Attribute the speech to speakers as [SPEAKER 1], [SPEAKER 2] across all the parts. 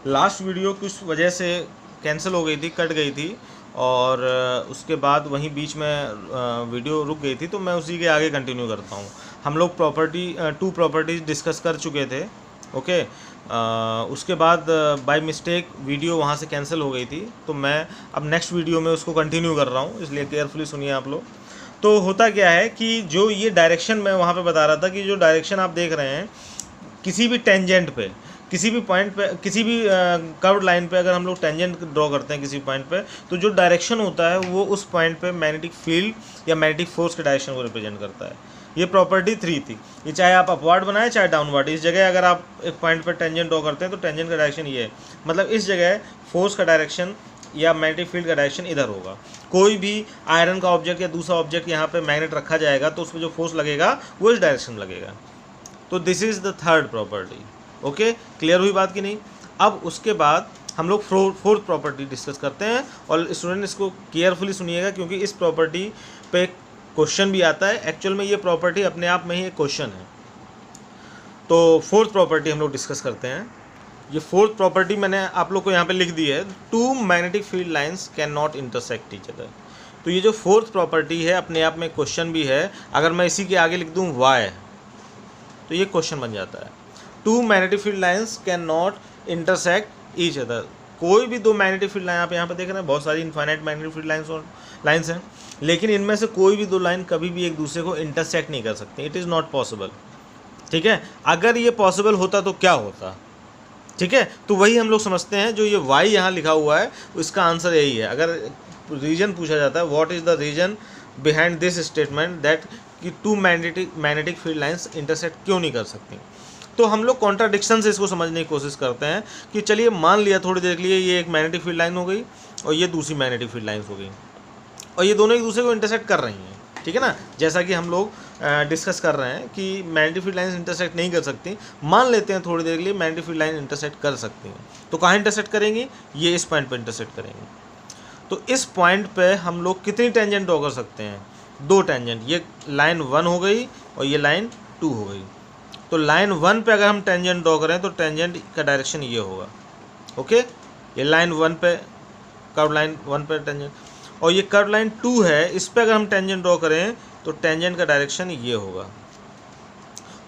[SPEAKER 1] Last video कुछ वजह से कैंसिल हो गई थी, कट गई थी, और उसके बाद वहीं बीच में वीडियो रुक गई थी, तो मैं उसी के आगे कंटिन्यू करता हूँ। हम लोग टू प्रॉपर्टीज़ डिस्कस कर चुके थे। ओके, उसके बाद बाय मिस्टेक वीडियो वहाँ से कैंसिल हो गई थी, तो मैं अब नेक्स्ट वीडियो में उसको कंटिन्यू कर रहा हूँ, इसलिए केयरफुली सुनिए आप लोग। तो होता क्या है कि जो ये डायरेक्शन मैं वहाँ पे बता रहा था कि जो डायरेक्शन आप देख रहे हैं किसी भी टेंजेंट पे, किसी भी पॉइंट पे, किसी भी कर्व लाइन पे अगर हम लोग टेंजेंट ड्रॉ करते हैं किसी पॉइंट पे, तो जो डायरेक्शन होता है वो उस पॉइंट पे मैग्नेटिक फील्ड या मैग्नेटिक फोर्स के डायरेक्शन को रिप्रेजेंट करता है। ये प्रॉपर्टी 3 थी। ये चाहे आप अपवर्ड बनाएं चाहे डाउनवर्ड, इस जगह अगर आप एक पॉइंट पर टेंजेंट ड्रॉ करते हैं तो टेंजेंट का डायरेक्शन ये है, मतलब इस जगह फोर्स का डायरेक्शन या मैग्नेटिक फील्ड का डायरेक्शन इधर होगा। कोई भी आयरन का ऑब्जेक्ट या दूसरा ऑब्जेक्ट यहाँ पे मैग्नेट रखा जाएगा तो उसमें जो फोर्स लगेगा वो इस डायरेक्शन में लगेगा। तो this is the third property. Okay, clear हुई बात कि नहीं? अब उसके बाद हम लोग फोर्थ प्रॉपर्टी डिस्कस करते हैं, और स्टूडेंट इसको केयरफुली सुनिएगा क्योंकि इस प्रॉपर्टी पे क्वेश्चन भी आता है। एक्चुअल में ये प्रॉपर्टी अपने आप में ही एक क्वेश्चन है। तो फोर्थ प्रॉपर्टी हम लोग डिस्कस करते हैं। ये फोर्थ प्रॉपर्टी मैंने आप लोग को यहाँ पे लिख दी है, two magnetic field lines can not intersect each other. तो ये जो फोर्थ प्रॉपर्टी है अपने आप में क्वेश्चन भी है। अगर मैं इसी के आगे लिख दूँ वाई, तो ये क्वेश्चन बन जाता है। Two magnetic field lines can not intersect each other. कोई भी दो मैग्नेटिक फील्ड लाइन आप यहाँ पे देख रहे हैं, बहुत सारी इनफाइनाइट मैग्नेटिक फील्ड लाइंस हैं, लेकिन इनमें से कोई भी दो लाइन कभी भी एक दूसरे को इंटरसेक्ट नहीं कर सकती। It is not possible. ठीक है, अगर ये पॉसिबल होता तो क्या होता? ठीक है, तो वही हम लोग समझते हैं। जो ये वाई यहाँ लिखा हुआ है उसका आंसर यही है। अगर रीजन पूछा जाता है, what is the reason behind this statement that कि two magnetic field lines intersect क्यों नहीं कर सकती, तो हम लोग कॉन्ट्राडिक्शन से इसको समझने की कोशिश करते हैं कि चलिए मान लिया थोड़ी देर के लिए ये एक मैग्नेटिक फील्ड लाइन हो गई और ये दूसरी मैग्नेटिक फील्ड लाइंस हो गई, और ये दोनों एक दूसरे को इंटरसेक्ट कर रही हैं। ठीक है ना, जैसा कि हम लोग डिस्कस कर रहे हैं कि मैग्नेटिक फील्ड लाइंस इंटरसेक्ट नहीं कर सकती। मान लेते हैं थोड़ी देर के लिए मैग्नेटिक फील्ड लाइन इंटरसेक्ट कर सकती हैं, तो कहाँ इंटरसेक्ट करेंगी? ये इस पॉइंट पर इंटरसेक्ट करेंगी। तो इस पॉइंट पे हम लोग कितनी टेंजेंट ड्रॉ कर सकते हैं? दो टेंजेंट। ये लाइन 1 हो गई और ये लाइन 2 हो गई। तो लाइन 1 पे अगर हम टेंजेंट ड्रॉ करें तो टेंजेंट का डायरेक्शन ये होगा। ओके, ये लाइन 1 पे, कर्व लाइन 1 पे टेंजेंट, और ये कर्व लाइन 2 है, इस पे अगर हम टेंजेंट ड्रॉ करें तो टेंजेंट का डायरेक्शन ये होगा।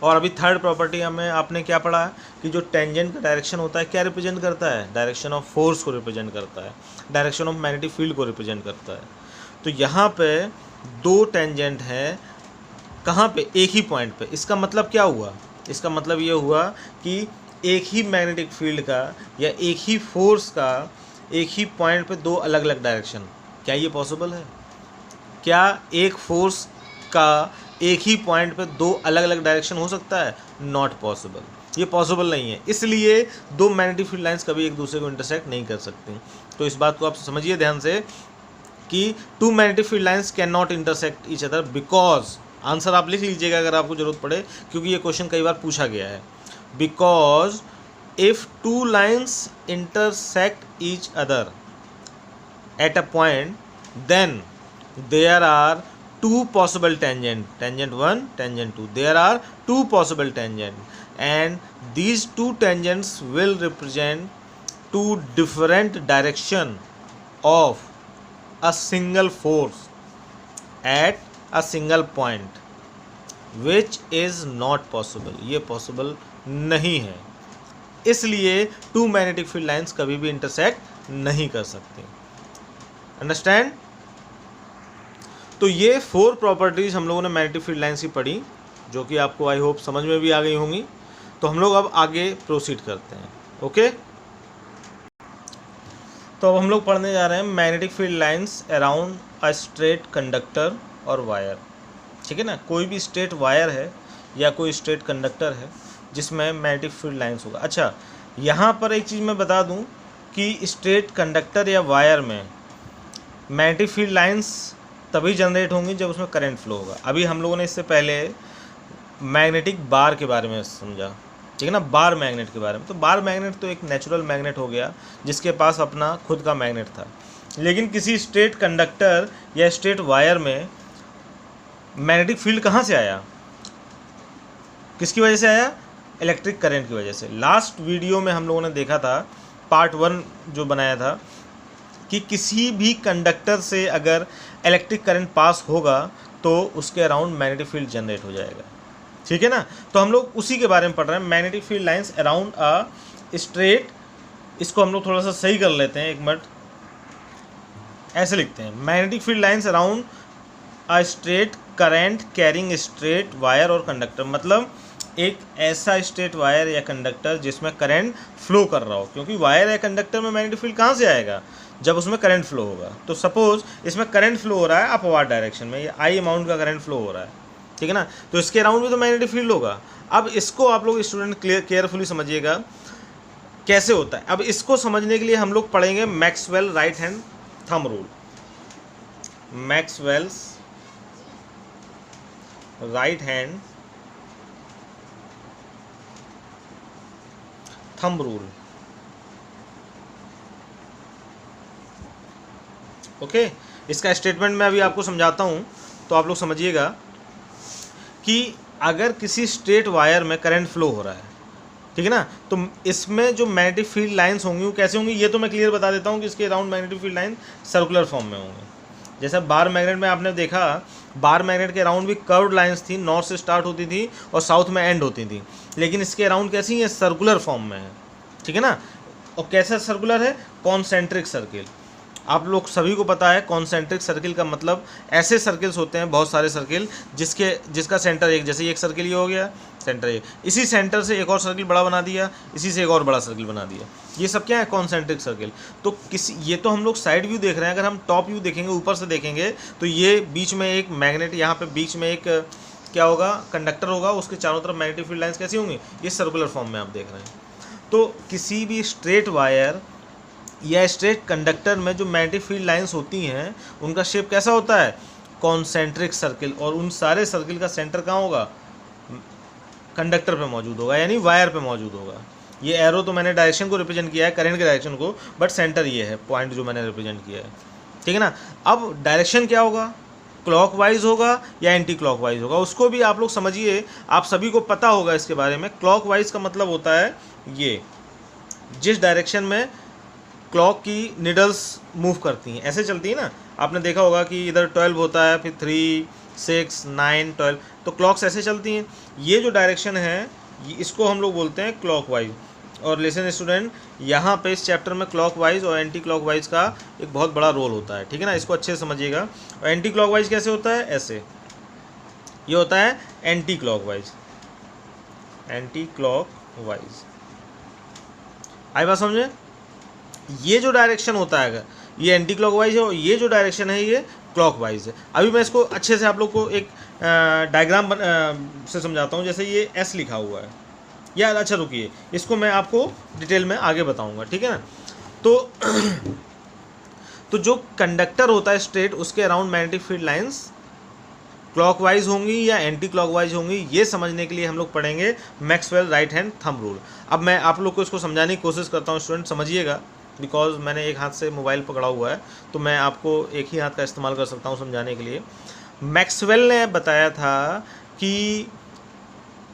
[SPEAKER 1] और अभी थर्ड प्रॉपर्टी हमें आपने क्या पढ़ा कि जो टेंजेंट का डायरेक्शन होता है क्या रिप्रेजेंट करता है? डायरेक्शन ऑफ फोर्स को रिप्रेजेंट करता है, डायरेक्शन ऑफ मैग्नेटिक फील्ड को रिप्रेजेंट करता है। तो यहाँ पे दो टेंजेंट है, कहाँ पे? एक ही पॉइंट पे। इसका मतलब क्या हुआ? इसका मतलब ये हुआ कि एक ही मैग्नेटिक फील्ड का या एक ही फोर्स का एक ही पॉइंट पे दो अलग अलग डायरेक्शन, क्या ये पॉसिबल है? क्या एक फोर्स का एक ही पॉइंट पे दो अलग अलग डायरेक्शन हो सकता है? नॉट पॉसिबल, ये पॉसिबल नहीं है। इसलिए दो मैग्नेटिक फील्ड लाइंस कभी एक दूसरे को इंटरसेक्ट नहीं कर सकती। तो इस बात को आप समझिए ध्यान से कि two magnetic field lines can not intersect each other because, answer आप लिख लीजिएगा अगर आपको ज़रूरत पड़े, क्योंकि ये क्वेश्चन कई बार पूछा गया है। Because if two lines intersect each other at a point, then there are two possible tangent, tangent 1, tangent 2. There are two possible tangent, and these two tangents will represent two different direction of a single force at a single point, which is not possible. ये possible नहीं है, इसलिए two magnetic field lines कभी भी intersect नहीं कर सकते। Understand? तो ये 4 प्रॉपर्टीज़ हम लोगों ने मैग्नेटिक फील्ड लाइंस की पढ़ी, जो कि आपको आई होप समझ में भी आ गई होंगी। तो हम लोग अब आगे प्रोसीड करते हैं। ओके, तो अब हम लोग पढ़ने जा रहे हैं magnetic field lines around a straight conductor और वायर। ठीक है ना, कोई भी स्ट्रेट वायर है या कोई स्ट्रेट कंडक्टर है जिसमें मैग्नेटिक फील्ड लाइंस होगा। अच्छा, यहाँ पर एक चीज़ मैं बता दूँ कि स्ट्रेट कंडक्टर या वायर में मैग्नेटिक फील्ड लाइंस तभी जनरेट होंगी जब उसमें करंट फ्लो होगा। अभी हम लोगों ने इससे पहले मैग्नेटिक बार के बारे में समझा, ठीक है ना, बार मैग्नेट के बारे में। तो बार मैग्नेट तो एक नेचुरल मैग्नेट हो गया जिसके पास अपना खुद का मैग्नेट था, लेकिन किसी स्ट्रेट कंडक्टर या स्ट्रेट वायर में मैग्नेटिक फील्ड कहाँ से आया? किसकी वजह से आया? इलेक्ट्रिक करंट की वजह से। लास्ट वीडियो में हम लोगों ने देखा था पार्ट 1 जो बनाया था कि किसी भी कंडक्टर से अगर इलेक्ट्रिक करंट पास होगा तो उसके अराउंड मैग्नेटिक फील्ड जनरेट हो जाएगा, ठीक है ना। तो हम लोग उसी के बारे में पढ़ रहे हैं, magnetic field lines around a straight. इसको हम लोग थोड़ा सा सही कर लेते हैं, एक मिनट, ऐसे लिखते हैं, magnetic field lines around a straight current carrying straight wire और कंडक्टर। मतलब एक ऐसा स्ट्रेट वायर या कंडक्टर जिसमें करंट फ्लो कर रहा हो, क्योंकि वायर या कंडक्टर में मैग्नेटिक फील्ड कहाँ से आएगा, जब उसमें करंट फ्लो होगा। तो सपोज इसमें करंट फ्लो हो रहा है अपवार्ड डायरेक्शन में, ये आई अमाउंट का करंट फ्लो हो रहा है, ठीक है ना, तो इसके अराउंड भी तो मैग्नेटिक फील्ड होगा। अब इसको आप लोग स्टूडेंट केयरफुली समझिएगा कैसे होता है। अब इसको समझने के लिए हम लोग पढ़ेंगे Maxwell right hand thumb rule, Maxwell's right hand thumb rule. Okay, इसका स्टेटमेंट मैं अभी आपको समझाता हूं, तो आप लोग समझिएगा कि अगर किसी स्ट्रेट वायर में करंट फ्लो हो रहा है, ठीक है ना, तो इसमें जो मैग्नेटिक फील्ड लाइंस होंगी वो कैसे होंगी, ये तो मैं क्लियर बता देता हूँ कि इसके around magnetic field line circular form में होंगी। जैसे बार मैग्नेट में आपने देखा, बार मैग्नेट के अराउंड भी कर्व्ड लाइंस थी, नॉर्थ से स्टार्ट होती थी और साउथ में एंड होती थी, लेकिन इसके अराउंड कैसी है, सर्कुलर फॉर्म में है, ठीक है ना। और कैसा सर्कुलर है, कॉन्सेंट्रिक सर्किल। आप लोग सभी को पता है कॉन्सेंट्रिक सर्किल का मतलब ऐसे सर्किल्स होते हैं, बहुत सारे सर्किल जिसका सेंटर एक, जैसे एक सर्किल ये हो गया सेंटर एक, इसी सेंटर से एक और सर्किल बड़ा बना दिया, इसी से एक और बड़ा सर्किल बना दिया, ये सब क्या है, कॉन्सेंट्रिक सर्किल। तो ये तो हम लोग साइड व्यू देख रहे हैं, अगर हम टॉप व्यू देखेंगे, ऊपर से देखेंगे, तो ये बीच में एक मैग्नेट, यहाँ पे बीच में एक क्या होगा, कंडक्टर होगा, उसके चारों तरफ मैग्नेटिक फील्ड लाइंस कैसी होंगी, ये सर्कुलर फॉर्म में आप देख रहे हैं। तो किसी भी स्ट्रेट वायर या स्ट्रेट कंडक्टर में जो मैग्नेटिक फील्ड लाइंस होती हैं उनका शेप कैसा होता है, कॉन्सेंट्रिक सर्किल, और उन सारे सर्किल का सेंटर कहाँ होगा, कंडक्टर पे मौजूद होगा, यानी वायर पे मौजूद होगा। ये एरो तो मैंने डायरेक्शन को रिप्रेजेंट किया है, करंट के डायरेक्शन को, बट सेंटर ये है पॉइंट जो मैंने रिप्रेजेंट किया है, ठीक है ना। अब डायरेक्शन क्या होगा, क्लॉकवाइज होगा या एंटी क्लॉकवाइज होगा, उसको भी आप लोग समझिए, आप सभी को पता होगा इसके बारे में। क्लॉकवाइज का मतलब होता है ये, जिस डायरेक्शन में क्लॉक की निडल्स मूव करती हैं, ऐसे चलती है ना, आपने देखा होगा कि इधर 12 होता है, फिर 3, 6, 9, 12, तो क्लॉक्स ऐसे चलती हैं। ये जो डायरेक्शन है इसको हम लोग बोलते हैं क्लॉकवाइज। और लिसन स्टूडेंट, यहाँ पे इस चैप्टर में क्लॉकवाइज और एंटी क्लॉकवाइज का एक बहुत बड़ा रोल होता है, ठीक है ना, इसको अच्छे से समझिएगा। और एंटी क्लॉकवाइज कैसे होता है, ऐसे, ये होता है एंटी क्लॉकवाइज, एंटी क्लॉकवाइज। आई बात समझे, ये जो डायरेक्शन होता है अगर ये एंटी क्लॉकवाइज है और ये जो डायरेक्शन है ये क्लॉकवाइज है। अभी मैं इसको अच्छे से आप लोग को एक डायग्राम से समझाता हूँ। जैसे ये एस लिखा हुआ है, या अच्छा रुकिए, इसको मैं आपको डिटेल में आगे बताऊँगा, ठीक है ना। तो जो कंडक्टर होता है स्ट्रेट, उसके around magnetic field lines clockwise होंगी या एंटी क्लॉकवाइज होंगी, ये समझने के लिए हम लोग पढ़ेंगे Maxwell right hand thumb rule. अब मैं आप लोग को इसको समझाने की कोशिश करता हूँ, स्टूडेंट समझिएगा, बिकॉज मैंने एक हाथ से मोबाइल पकड़ा हुआ है, तो मैं आपको एक ही हाथ का इस्तेमाल कर सकता हूँ समझाने के लिए। मैक्सवेल ने बताया था कि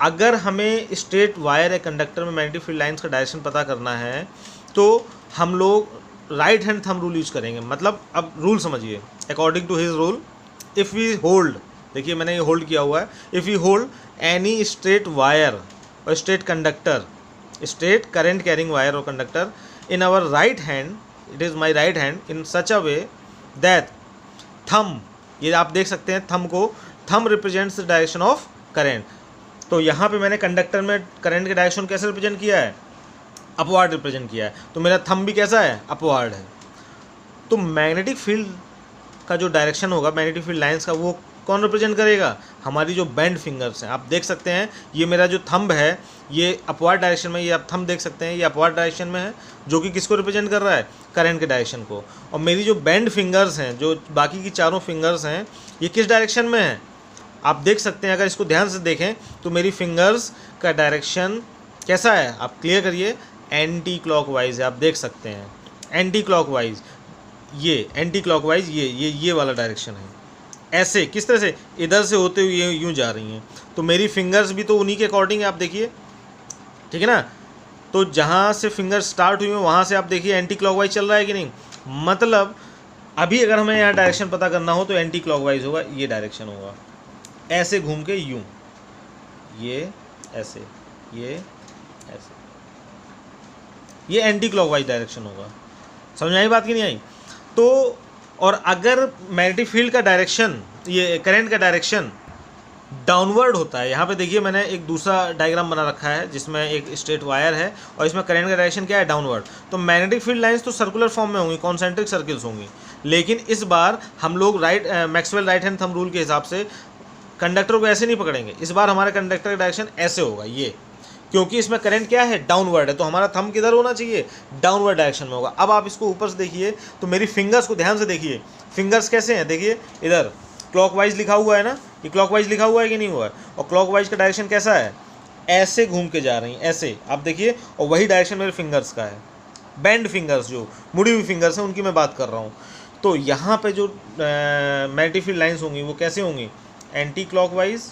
[SPEAKER 1] अगर हमें स्ट्रेट वायर या कंडक्टर में मैग्नेटिक फील्ड लाइंस का डायरेक्शन पता करना है तो हम लोग right hand thumb rule use करेंगे। मतलब अब रूल समझिए, according to his rule, if we hold, देखिए मैंने ये होल्ड किया हुआ है, if we hold any straight wire और straight conductor, straight current carrying wire और conductor in our right hand, it is my right hand, in such a way that thumb, ये आप देख सकते हैं थंब को, thumb represents the direction of current। तो यहाँ पे मैंने कंडक्टर में करंट के डायरेक्शन कैसे रिप्रेजेंट किया है, अपवार्ड रिप्रेजेंट किया है, तो मेरा थंब भी कैसा है, अपवार्ड है। तो मैग्नेटिक फील्ड का जो डायरेक्शन होगा मैग्नेटिक फील्ड लाइंस का, वो कौन रिप्रेजेंट करेगा, हमारी जो बैंड फिंगर्स हैं। आप देख सकते हैं ये मेरा जो थंब है ये अपवार्ड डायरेक्शन में, ये आप थंब देख सकते हैं ये अपवार्ड डायरेक्शन में है, जो कि किसको रिप्रेजेंट कर रहा है, करंट के डायरेक्शन को। और मेरी जो बैंड फिंगर्स हैं, जो बाकी की चारों फिंगर्स हैं, ये किस डायरेक्शन में है, आप देख सकते हैं। अगर इसको ध्यान से देखें तो मेरी फिंगर्स का डायरेक्शन कैसा है, आप क्लियर करिए, एंटी क्लॉकवाइज है, आप देख सकते हैं एंटी क्लॉकवाइज, ये एंटी क्लॉकवाइज, ये वाला डायरेक्शन है। ऐसे किस तरह से, इधर से होते हुए यूँ जा रही हैं, तो मेरी फिंगर्स भी तो उन्हीं के अकॉर्डिंग है, आप देखिए, ठीक है ना। तो जहाँ से फिंगर स्टार्ट हुई है वहाँ से आप देखिए एंटी क्लॉकवाइज चल रहा है कि नहीं। मतलब अभी अगर हमें यहाँ डायरेक्शन पता करना हो तो एंटी क्लॉकवाइज होगा, ये डायरेक्शन होगा, ऐसे घूम के यूँ, ये ऐसे, ये ऐसे, ये एंटी क्लॉकवाइज डायरेक्शन होगा। समझ में आई बात कि नहीं आई? तो और अगर मैग्नेटिक फील्ड का डायरेक्शन, ये करंट का डायरेक्शन डाउनवर्ड होता है, यहाँ पे देखिए मैंने एक दूसरा डायग्राम बना रखा है जिसमें एक स्ट्रेट वायर है और इसमें करंट का डायरेक्शन क्या है, डाउनवर्ड। तो मैग्नेटिक फील्ड लाइंस तो सर्कुलर फॉर्म में होंगी, कॉन्सेंट्रिक सर्किल्स होंगी, लेकिन इस बार हम लोग Maxwell right hand thumb rule के हिसाब से कंडक्टर को ऐसे नहीं पकड़ेंगे। इस बार हमारे कंडक्टर का डायरेक्शन ऐसे होगा, ये, क्योंकि इसमें करंट क्या है, डाउनवर्ड है, तो हमारा थंब किधर होना चाहिए, डाउनवर्ड डायरेक्शन में होगा। अब आप इसको ऊपर से देखिए तो मेरी फिंगर्स को ध्यान से देखिए, फिंगर्स कैसे हैं, देखिए इधर क्लॉकवाइज लिखा हुआ है ना, ये क्लॉकवाइज लिखा हुआ है कि नहीं हुआ है, और क्लॉकवाइज का डायरेक्शन कैसा है, ऐसे घूम के जा रही हैं, ऐसे आप देखिए, और वही डायरेक्शन मेरे फिंगर्स का है। बैंड फिंगर्स, जो मुड़ी हुई फिंगर्स हैं, उनकी मैं बात कर रहा हूँ। तो यहाँ पे जो मैग्नेटिक फील्ड लाइंस होंगी वो कैसे होंगी, एंटी क्लॉकवाइज,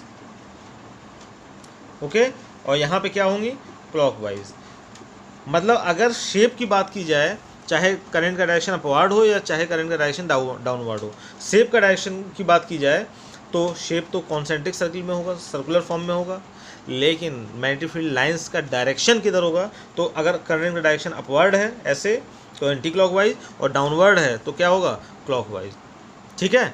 [SPEAKER 1] ओके, और यहाँ पे क्या होंगी, क्लॉकवाइज। मतलब अगर शेप की बात की जाए, चाहे करंट का डायरेक्शन अपवर्ड हो या चाहे करंट का डायरेक्शन डाउनवर्ड हो, शेप का डायरेक्शन की बात की जाए तो शेप तो कॉन्सेंट्रिक सर्किल में होगा, सर्कुलर फॉर्म में होगा, लेकिन मैग्नेटिक फील्ड लाइंस का डायरेक्शन किधर होगा, तो अगर करंट का डायरेक्शन अपवर्ड है ऐसे तो एंटी क्लॉकवाइज, और डाउनवर्ड है तो क्या होगा, क्लॉकवाइज। ठीक है,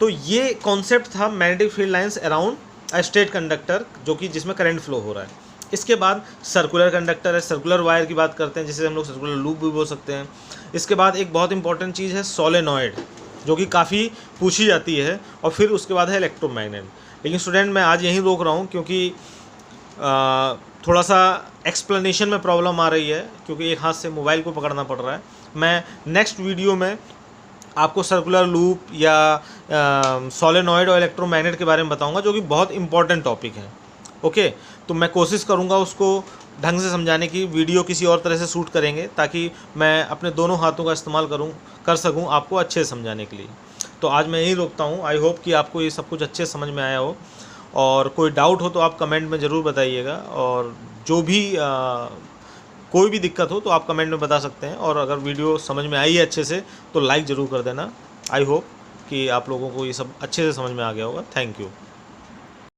[SPEAKER 1] तो ये कॉन्सेप्ट था magnetic field lines around a straight conductor, जो कि जिसमें करंट फ्लो हो रहा है। इसके बाद सर्कुलर कंडक्टर है, सर्कुलर वायर की बात करते हैं, जिसे हम लोग सर्कुलर लूप भी बोल सकते हैं। इसके बाद एक बहुत इंपॉर्टेंट चीज़ है सोलेनॉइड, जो कि काफ़ी पूछी जाती है, और फिर उसके बाद है इलेक्ट्रोमैग्नेट। लेकिन स्टूडेंट मैं आज यहीं रोक रहा हूँ क्योंकि थोड़ा सा एक्सप्लेनेशन में प्रॉब्लम आ रही है, क्योंकि एक हाथ से मोबाइल को पकड़ना पड़ रहा है। मैं नेक्स्ट वीडियो में आपको सर्कुलर लूप या सोलेनॉइड और इलेक्ट्रोमैग्नेट के बारे में बताऊंगा, जो कि बहुत इंपॉर्टेंट टॉपिक है। ओके, तो मैं कोशिश करूंगा उसको ढंग से समझाने की, वीडियो किसी और तरह से शूट करेंगे ताकि मैं अपने दोनों हाथों का इस्तेमाल कर सकूं आपको अच्छे से समझाने के लिए। तो आज मैं यहीं रोकता हूं। आई होप कि आपको ये सब कुछ अच्छे समझ में आया हो, और कोई डाउट हो तो आप कमेंट में ज़रूर बताइएगा, और जो भी कोई भी दिक्कत हो तो आप कमेंट में बता सकते हैं। और अगर वीडियो समझ में आई है अच्छे से तो लाइक ज़रूर कर देना। आई होप कि आप लोगों को ये सब अच्छे से समझ में आ गया होगा। Thank you.